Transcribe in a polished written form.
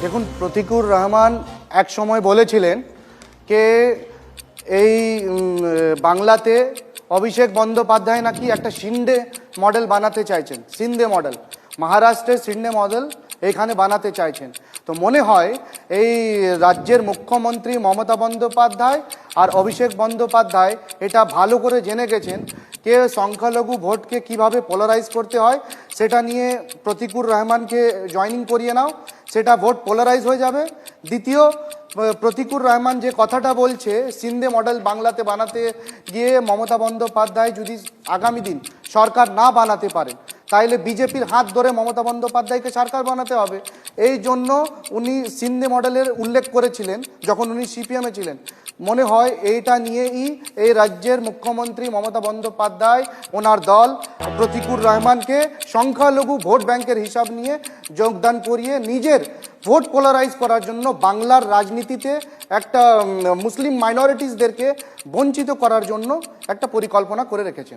দেখুন, প্রতিকুর রহমান এক সময় বলেছিলেন যে এই বাংলাতে অভিষেক বন্দ্যোপাধ্যায় নাকি একটা সিন্ধে মডেল বানাতে চাইছেন। সিন্ধে মডেল, মহারাষ্ট্রের সিন্ধে মডেল এখানে বানাতে চাইছেন। তো মনে হয় এই রাজ্যের মুখ্যমন্ত্রী মমতা বন্দ্যোপাধ্যায় আর অভিষেক বন্দ্যোপাধ্যায় এটা ভালো করে জেনে গেছেন যে সংখ্যালঘু ভোটকে কিভাবে পোলারাইজ করতে হয়। সেটা নিয়ে প্রতিকুর রহমানকে জয়েনিং করিয়ে নাও, সেটা ভোট পোলারাইজ হয়ে যাবে। দ্বিতীয়, প্রতিকুর রহমান যে কথাটা বলছে সিন্ধে মডেল বাংলাতে বানাতে গিয়ে মমতা বন্দ্যোপাধ্যায় যদি আগামী দিন সরকার না বানাতে পারেন, তাইলে বিজেপির হাত ধরে মমতা বন্দ্যোপাধ্যায়কে সরকার বানাতে হবে। এই জন্য উনি সিন্ধে মডেলের উল্লেখ করেছিলেন যখন উনি সিপিএমে ছিলেন। মনে হয় এইটা নিয়েই এই রাজ্যের মুখ্যমন্ত্রী মমতা বন্দ্যোপাধ্যায় ওনার দল প্রতিকুর রহমানকে সংখ্যালঘু ভোট ব্যাংকের হিসাব নিয়ে যোগদান করিয়ে নিজের ভোট পোলারাইজ করার জন্য বাংলার রাজনীতিতে একটা মুসলিম মাইনরিটিসদেরকে বঞ্চিত করার জন্য একটা পরিকল্পনা করে রেখেছেন।